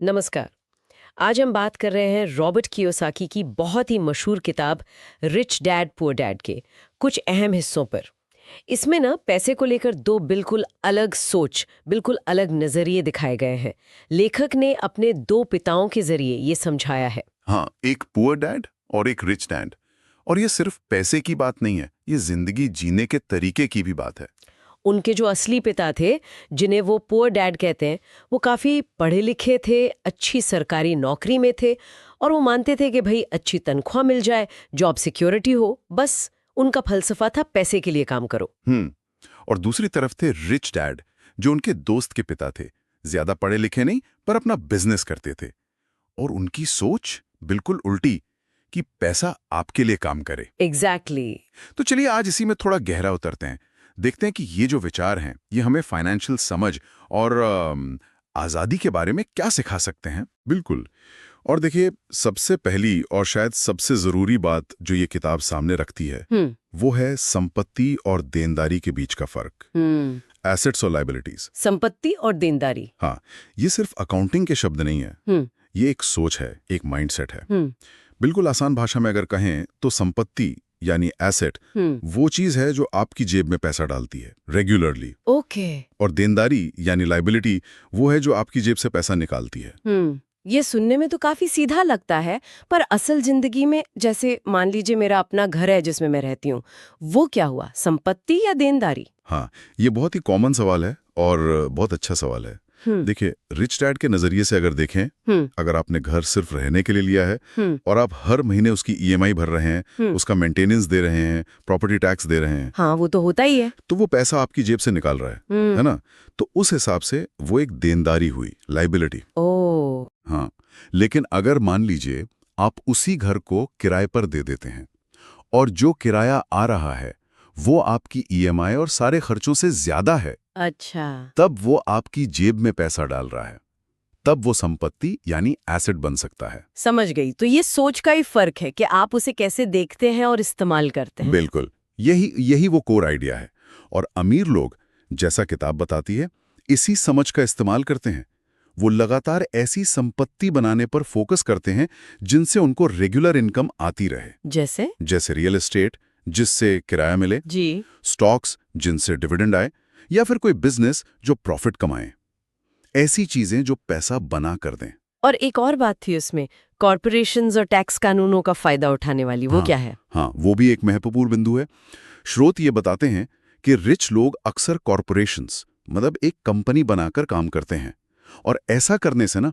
नमस्कार। आज हम बात कर रहे हैं रॉबर्ट कियोसाकी की बहुत ही मशहूर किताब रिच डैड पुअर डैड के कुछ अहम हिस्सों पर। इसमें ना पैसे को लेकर दो बिल्कुल अलग सोच, बिल्कुल अलग नजरिए दिखाए गए हैं। लेखक ने अपने दो पिताओं के जरिए ये समझाया है। हाँ, एक पुअर डैड और एक रिच डैड। और ये सिर्फ पैसे की बात नहीं है, ये जिंदगी जीने के तरीके की भी बात है। उनके जो असली पिता थे, जिन्हें वो पुअर डैड कहते हैं, वो काफ़ी पढ़े लिखे थे, अच्छी सरकारी नौकरी में थे और वो मानते थे कि भाई अच्छी तनख्वाह मिल जाए, जॉब सिक्योरिटी हो, बस उनका फलसफा था पैसे के लिए काम करो। और दूसरी तरफ थे रिच डैड, जो उनके दोस्त के पिता थे। ज्यादा पढ़े लिखे नहीं, पर अपना बिजनेस करते थे। और उनकी सोच बिल्कुल उल्टी, कि पैसा आपके लिए काम करे। एग्जैक्टली। तो चलिए आज इसी में थोड़ा गहरा उतरते हैं। देखते हैं कि ये जो विचार हैं, ये हमें फाइनेंशियल समझ और आज़ादी के बारे में क्या सिखा सकते हैं। बिल्कुल। और देखिए, सबसे पहली और शायद सबसे ज़रूरी बात जो ये किताब सामने रखती है, वो है संपत्ति और देनदारी के बीच का फ़र्क। एसेट्स और लायबिलिटीज। संपत्ति और देनदारी। हाँ, ये सिर्फ अकाउंटिंग के शब्द नहीं है। ये एक सोच है, एक माइंडसेट है। बिल्कुल आसान भाषा में अगर कहें तो संपत्ति यानी एसेट वो चीज है जो आपकी जेब में पैसा डालती है रेगुलरली। ओके। और देनदारी यानी लायबिलिटी वो है जो आपकी जेब से पैसा निकालती है। ये सुनने में तो काफी सीधा लगता है, पर असल जिंदगी में, जैसे मान लीजिए मेरा अपना घर है जिसमें मैं रहती हूँ, वो क्या हुआ, संपत्ति या देनदारी? हाँ, ये बहुत ही कॉमन सवाल है और बहुत अच्छा सवाल है। देखिए, रिच डैड के नजरिए से अगर देखें, अगर आपने घर सिर्फ रहने के लिए लिया है और आप हर महीने उसकी ईएमआई भर रहे हैं, उसका मेंटेनेंस दे रहे हैं, प्रॉपर्टी टैक्स दे रहे हैं, हाँ वो तो होता ही है, तो वो पैसा आपकी जेब से निकाल रहा है ना? तो उस हिसाब से वो एक देनदारी हुई, लायबिलिटी। ओ। हाँ, लेकिन अगर मान लीजिए आप उसी घर को किराए पर दे देते हैं और जो किराया आ रहा है वो आपकी ईएमआई और सारे खर्चों से ज्यादा है, अच्छा। तब वो आपकी जेब में पैसा डाल रहा है, तब वो संपत्ति यानी एसेट बन सकता है। समझ गई। तो ये सोच का ही फर्क है कि आप उसे कैसे देखते हैं और इस्तेमाल करते हैं। बिल्कुल, यही वो कोर आइडिया है। और अमीर लोग, जैसा किताब बताती है, इसी समझ का इस्तेमाल करते हैं। वो लगातार ऐसी संपत्ति बनाने पर फोकस करते हैं जिनसे उनको रेगुलर इनकम आती रहे। जैसे रियल एस्टेट, जिससे किराया मिले जी। स्टॉक्स, जिनसे डिविडेंड आए, या फिर कोई बिजनेस जो प्रॉफिट कमाए। ऐसी चीजें जो पैसा बना कर दें। और एक और बात थी उसमें, कॉर्पोरेशंस और टैक्स कानूनों का फायदा उठाने वाली, वो क्या है? हाँ, वो भी एक महत्वपूर्ण बिंदु है। स्रोत ये बताते हैं कि रिच लोग अक्सर कॉर्पोरेशंस, मतलब एक कंपनी बनाकर काम करते हैं। और ऐसा करने से ना